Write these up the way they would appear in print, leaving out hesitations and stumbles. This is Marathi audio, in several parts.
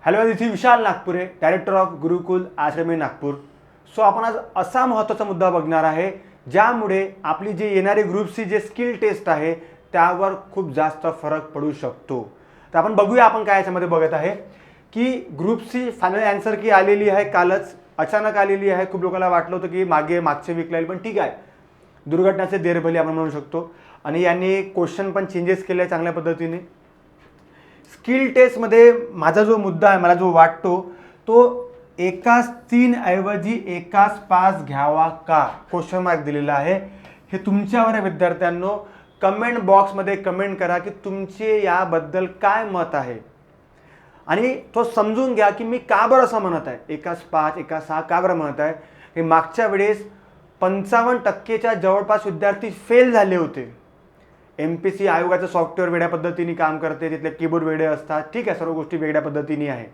हॅलो, इथे Vishal Nagpure, director of Gurukul Ashrami Nagpur. So आपण आज असा महत्त्वाचा मुद्दा बघणार आहे ज्यामुळे आपली जी येणारी ग्रुप सी जे स्किल टेस्ट आहे त्यावर खूप जास्त फरक पडू शकतो. तर आपण बघूया आपण काय याच्यामध्ये बघत आहे की ग्रुप सी फायनल आन्सर की आलेली आहे, कालच अचानक आलेली आहे. खूप लोकांना वाटलं होतं की मागच्या वीकला येईल, पण ठीक आहे, दुर्घटनाचे देरभली आपण म्हणू शकतो. आणि यांनी क्वेश्चन पण चेंजेस केले चांगल्या पद्धतीने. स्किल टेस्टमध्ये माझा जो मुद्दा आहे, मला जो वाटतो तो एकाच 3 ऐवजी एकाच 5 घ्यावा का, क्वेश्चन मार्क दिलेला आहे. हे तुमच्यावर आहे विद्यार्थ्यांनो. कमेंट बॉक्समध्ये कमेंट करा की तुमचे याबद्दल काय मत आहे आणि तो समजून घ्या की मी का बरं असं म्हणत आहे, एकाच 5 एकाच 6 का बरं म्हणत आहे. हे मागच्या वेळेस 55% जवळपास विद्यार्थी फेल झाले होते. MPSC आयोगाचं सॉफ्टवेअर वेगळ्या पद्धतीने काम करते, तिथले कीबोर्ड वेगळे असतात, ठीक आहे, सर्व गोष्टी वेगळ्या पद्धतीने आहे.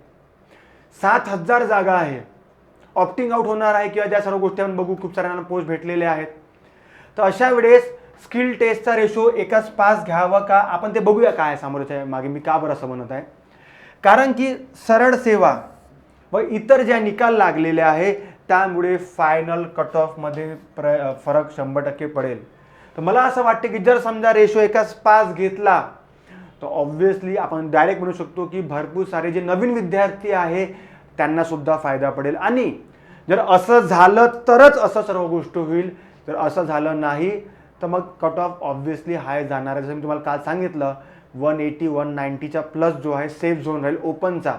7,000 जागा आहे, ऑप्टिंग आउट होणार आहे किंवा ज्या सर्व गोष्टी आपण बघू, खूप साऱ्यांना पोस्ट भेटलेले आहेत. तर अशा वेळेस स्किल टेस्टचा रेशो एकाच 5 घ्यावा का, आपण ते बघूया काय समोरच्या मागे मी का बरं असं म्हणत आहे. कारण की सरळ सेवा व इतर ज्या निकाल लागलेले आहे त्यामुळे फायनल कट ऑफमध्ये फरक 100% पडेल. तर मला असं वाटतं की जर समजा रेशो एकाच 5 घेतला तर ऑब्व्हियसली आपण डायरेक्ट म्हणू शकतो की भरपूर सारे जे नवीन विद्यार्थी आहे त्यांना सुद्धा फायदा पडेल. आणि जर असं झालं तरच असं सर्व गोष्ट होईल, जर असं झालं नाही तर मग कट ऑफ ऑब्व्हियसली हाय जाणार आहे. जसं मी तुम्हाला काल सांगितलं 180 190च्या प्लस जो आहे सेफ झोन राहील ओपनचा,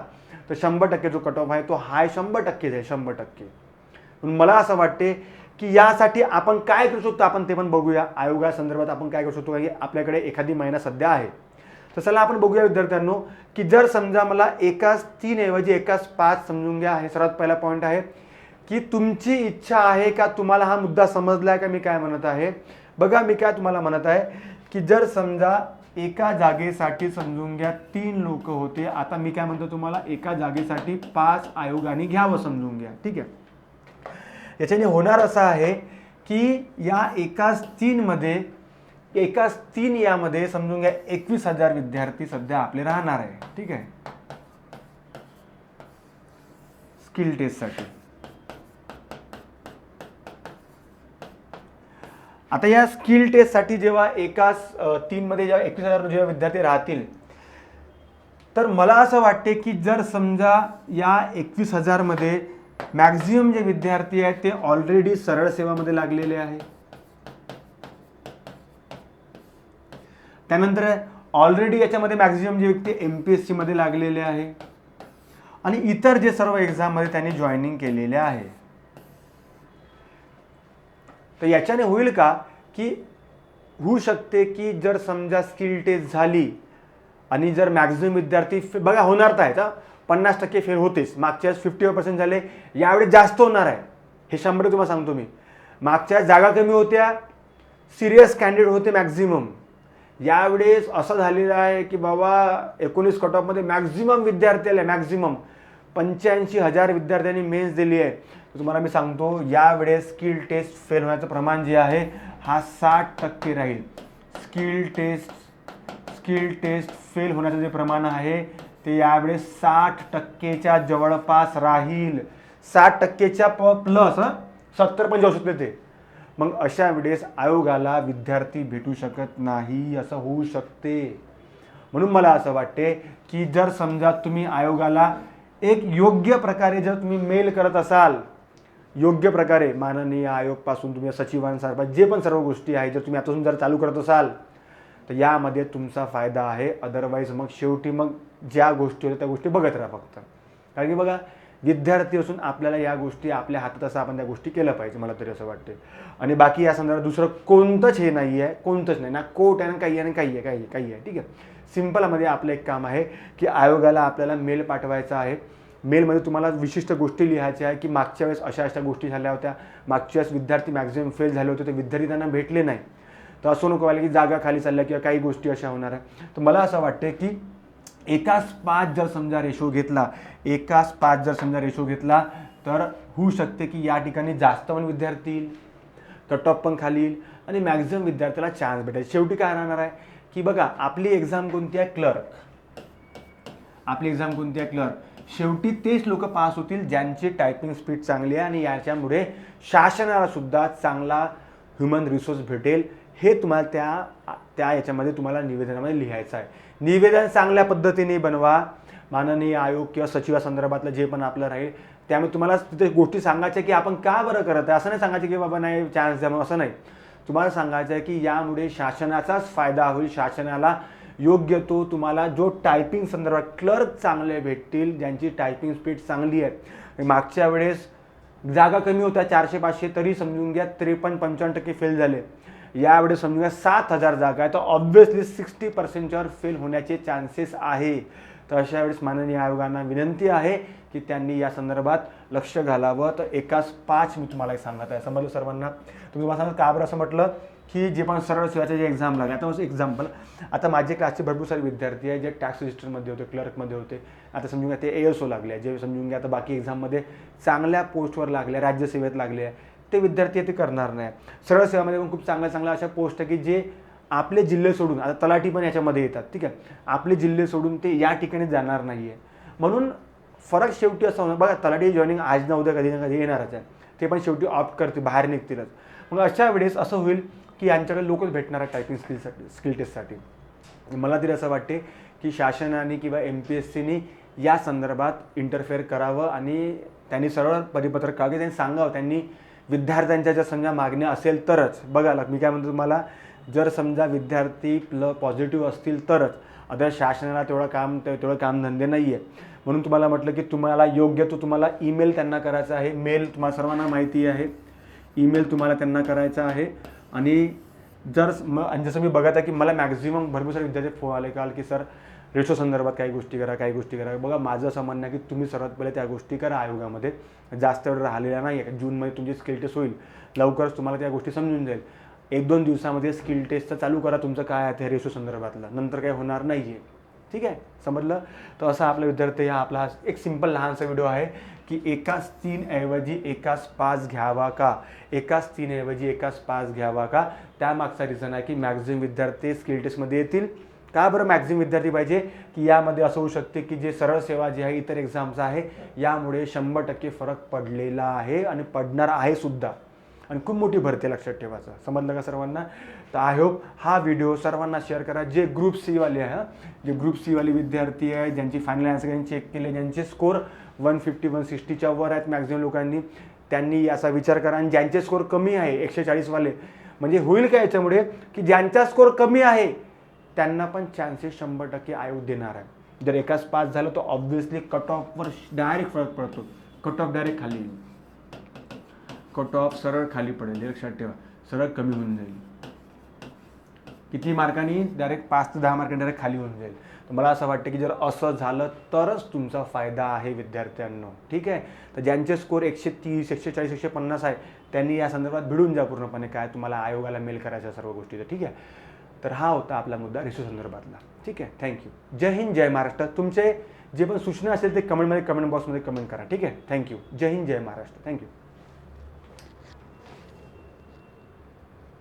तर 100% जो कट ऑफ आहे तो हाय 100% जाईल 100%. पण मला असं वाटते की यासाठी आपण काय करू शकतो आपण ते पण बघूया. आयोगासंदर्भात आपण काय करू शकतो की आपल्याकडे एखादी महिना सध्या आहे. तर चला आपण बघूया विद्यार्थ्यांनो की जर समजा मला एकाच 3 ऐवजी एकाच 5 समजून घ्या. हे सर्वात पहिला पॉईंट आहे की तुमची इच्छा आहे का, तुम्हाला हा मुद्दा समजला आहे का मी काय म्हणत आहे. बघा मी काय तुम्हाला म्हणत आहे की जर समजा एका जागेसाठी समजून घ्या 3 लोक होते, आता मी काय म्हणतो तुम्हाला एका जागेसाठी 5 आयोगाने घ्यावं समजून घ्या, ठीक आहे. याच्याने होणार असं आहे की या एकाच 3 यामध्ये समजून घ्या 21,000 विद्यार्थी सध्या आपले राहणार आहे, ठीक आहे, स्किल टेस्टसाठी. आता या स्किल टेस्टसाठी जेव्हा एकाच 3 मध्ये जेव्हा 21,000 जेव्हा विद्यार्थी राहतील तर मला असं वाटते की जर समजा या 21,000 मध्ये मॅक्झिमम जे विद्यार्थी आहेत ते ऑलरेडी सरळ सेवामध्ये लागलेले आहे, त्यानंतर ऑलरेडी याच्यामध्ये मॅक्झिमम जे व्यक्ती MPSC मध्ये लागलेले आहे आणि इतर जे सर्व एक्झाम मध्ये त्यांनी जॉईनिंग केलेले आहे. तर याच्याने होईल का की होऊ शकते की जर समजा स्किल टेस्ट झाली आणि जर मॅक्झिमम विद्यार्थी बघा होणार तर आहेत 50% फेल होतेच. मागच्या 50% झाले, यावेळेस जास्त होणार आहे, हे 100 तुम्हाला सांगतो मी. मागच्या जागा कमी होत्या, सिरियस कॅन्डिडेट होते मॅक्झिमम. यावेळेस असं झालेलं आहे की बाबा 19 कट ऑफमध्ये मॅक्झिमम विद्यार्थी आले, मॅक्झिमम 85,000 विद्यार्थ्यांनी मेन्स दिली आहे. तुम्हाला मी सांगतो यावेळेस स्किल टेस्ट फेल होण्याचं प्रमाण जे आहे हा 60% राहील. स्किल टेस्ट फेल होण्याचं जे प्रमाण आहे ते यावेळेस 60%च्या जवळपास राहील. 60%च्या प्लस 70 पण जाऊ शकते ते. मग अशा वेळेस आयोगाला विद्यार्थी भेटू शकत नाही, असं होऊ शकते. म्हणून मला असं वाटते की जर समजा तुम्ही आयोगाला एक योग्य प्रकारे जर तुम्ही मेल करत असाल, योग्य प्रकारे माननीय आयोगपासून तुम्ही सचिवांसारखा जे पण सर्व गोष्टी आहे जर तुम्ही आतापासून जर चालू करत असाल तर यामध्ये तुमचा फायदा आहे. अदरवाईज मग शेवटी मग ज्या गोष्टी होत्या त्या गोष्टी बघत राहा फक्त. कारण की बघा विद्यार्थी असून आपल्याला या गोष्टी आपल्या हातात असं आपण त्या गोष्टी केल्या पाहिजे, मला तरी असं वाटते. आणि बाकी या संदर्भात दुसरं कोणतंच हे नाही आहे, कोणतंच नाही ना, कोर्ट आहे ना काही आहे, काही आहे, ठीक आहे. सिम्पलमध्ये आपलं एक काम आहे की आयोगाला आपल्याला मेल पाठवायचा आहे. मेलमध्ये तुम्हाला विशिष्ट गोष्टी लिहायच्या आहे की मागच्या वेळेस अशा गोष्टी झाल्या होत्या, मागच्या वेळेस विद्यार्थी मॅक्झिमम फेल झाले होते, ते विद्यार्थी त्यांना भेटले नाही, तर असं नको व्हायला की जागा खाली चालल्या किंवा काही गोष्टी अशा होणार आहे. तर मला असं वाटते की एकाच 5 जर समजा रेशो घेतला तर होऊ शकते की या ठिकाणी जास्त पण विद्यार्थी येईल, कट ऑफ पण खाली येईल आणि मॅक्झिमम विद्यार्थ्याला चान्स भेटेल. शेवटी काय राहणार आहे की बघा आपली एक्झाम कोणती आहे, क्लर्क. आपली एक्झाम कोणती आहे, क्लर्क. शेवटी तेच लोक पास होतील ज्यांची टायपिंग स्पीड चांगली आहे आणि याच्यामुळे शासनाला सुद्धा चांगला ह्युमन रिसोर्स भेटेल. हे तुम्हाला त्या याच्यामध्ये तुम्हाला निवेदनामध्ये लिहायचं आहे. निवेदन चांगल्या पद्धतीने बनवा. माननीय आयोग किंवा सचिवासंदर्भातलं जे पण आपलं राहील त्यामुळे तुम्हाला तिथे गोष्टी सांगायच्या की आपण का बरं करत आहे. असं नाही सांगायचं की बाबा नाही चान्स द्या, असं नाही. तुम्हाला सांगायचं आहे की यामुळे शासनाचाच फायदा होईल. शासनाला योग्य तो तुम्हाला जो टायपिंग संदर्भात क्लर्क चांगले भेटतील ज्यांची टायपिंग स्पीड चांगली आहे. मागच्या वेळेस जागा कमी होत्या 400-500 तरी समजून घ्या 53-55% फेल झाले. यावेळेस समजून घ्या 7,000 जागा आहे तर ऑब्व्हियसली 60%वर फेल होण्याचे चान्सेस आहे. तर अशा वेळेस माननीय आयोगांना विनंती आहे की त्यांनी या संदर्भात लक्ष घालावं. तर एकाच 5 मी तुम्हाला सांगत आहे. समजलं सर्वांना. तुम्ही मला सांगा का बरं असं म्हटलं की जे पण सरळ सेवाचे जे एक्झाम लागले. आता एक्झाम्पल आता माझे क्लासचे भरपूर सारे विद्यार्थी आहे जे टॅक्स रजिस्टरमध्ये होते, क्लर्कमध्ये होते. आता समजून घ्या ते ASO लागले, जे समजून घ्या आता बाकी एक्झाममध्ये चांगल्या पोस्टवर लागले, राज्यसेवेत लागले आहे, ते विद्यार्थी ते करणार नाही. सरळ सेवामध्ये पण खूप चांगल्या अशा पोस्ट आहे की जे आपले जिल्हे सोडून, आता तलाठी पण याच्यामध्ये येतात, ठीक आहे, आपले जिल्हे सोडून ते या ठिकाणी जाणार नाही आहे. म्हणून फरक शेवटी असं होणार बघा, तलाठी जॉईनिंग आज ना उद्या कधी ना कधी येणारच आहे. ते पण शेवटी ऑप्ट करतील, बाहेर निघतीलच. मग अशा वेळेस असं होईल की यांच्याकडे लोकच भेटणार आहे टायपिंग स्किल टेस्टसाठी. मला तरी असं वाटते की शासनाने किंवा MPSCनी या संदर्भात इंटरफेअर करावं आणि त्यांनी सरळ परिपत्रक काढले, त्यांनी सांगावं, त्यांनी विद्यार्थ्यांच्या ज्या समजा मागण्या असेल तरच. बघा मी काय म्हणतो तुम्हाला, जर समजा विद्यार्थी पॉझिटिव्ह असतील तरच, अदर शासनाला तेवढं कामधंदे नाही आहे. म्हणून तुम्हाला म्हटलं की तुम्हाला योग्य तो तुम्हाला ईमेल त्यांना करायचा आहे. मेल तुम्हाला सर्वांना माहिती आहे, ईमेल तुम्हाला त्यांना करायचा आहे. आणि जसं मी बघत आहे की मला मॅक्झिमम भरपूर सारे विद्यार्थी फोन आले काल की सर रेशो संदर्भात काही गोष्टी करा. बघा माझं असं म्हणणं आहे की तुम्ही सर्वात पहिले त्या गोष्टी करा आयोगामध्ये. जास्त वेळ राहिलेला नाही आहे. जूनमध्ये तुमची स्किल टेस्ट होईल, लवकरच तुम्हाला त्या गोष्टी समजून जाईल. 1-2 दिवसामध्ये स्किल टेस्टचं चालू करा तुमचं काय आहे ते रेशो संदर्भातलं, नंतर काही होणार नाही आहे. ठीक आहे, समजलं. तर असा आपला विद्यार्थी हा आपला एक सिंपल लहानसा व्हिडिओ आहे की एकाच 3 ऐवजी एकाच 5 घ्यावा का, एकाच 3 ऐवजी एकाच 5 घ्यावा का. त्यामागचा रिझन आहे की मॅक्झिमम विद्यार्थी स्किल टेस्टमध्ये येतील. का बरं मॅक्झिमम विद्यार्थी पाहिजे की यामध्ये असं होऊ शकते की जे सरळ सेवा जे आहे इतर एक्झामचा आहे यामुळे 100% फरक पडलेला आहे आणि पडणार आहे सुद्धा. आणि खूप मोठी भरती लक्षात ठेवायचं. समजलं का सर्वांना. तर आय होप हा व्हिडिओ सर्वांना शेअर करा. जे ग्रुप सी वाले आहे, जे ग्रुप सी वाले विद्यार्थी आहे ज्यांची फायनल आन्सर चेक केले, ज्यांचे स्कोर 150-160च्या वर आहेत मॅक्झिमम लोकांनी, त्यांनी याचा विचार करा. आणि ज्यांचे स्कोर कमी आहे 140 वाले, म्हणजे होईल का याच्यामुळे की ज्यांचा स्कोर कमी आहे त्यांना पण चान्सेस 100% आयोग देणार आहे. जर एकाच पास झालं तर ऑब्व्हियसली कट ऑफवर डायरेक्ट फरक पडतो. कट ऑफ डायरेक्ट खाली येईल, कट ऑफ सरळ खाली पडेल. लक्षात ठेवा, सरळ कमी होऊन जाईल. किती मार्कांनी? डायरेक्ट 5 ते 10 मार्कांनी डायरेक्ट खाली होऊन जाईल. तर मला असं वाटतं की जर असं झालं तरच तुमचा फायदा आहे विद्यार्थ्यांनो. ठीक आहे. तर ज्यांचे स्कोर 130, 140, 150 आहे त्यांनी या संदर्भात भिडून जा पूर्णपणे. काय तुम्हाला आयोगाला मेल करायच्या सर्व गोष्टीचं. ठीक आहे. तर हा होता आपला मुद्दा रेशो संदर्भातला. ठीक आहे. थँक्यू. जय हिंद, जय महाराष्ट्र. तुमचे जे पण सूचना असेल ते कमेंट बॉक्समध्ये कमेंट करा. ठीक आहे. थँक्यू. जय हिंद, जय महाराष्ट्र. थँक्यू.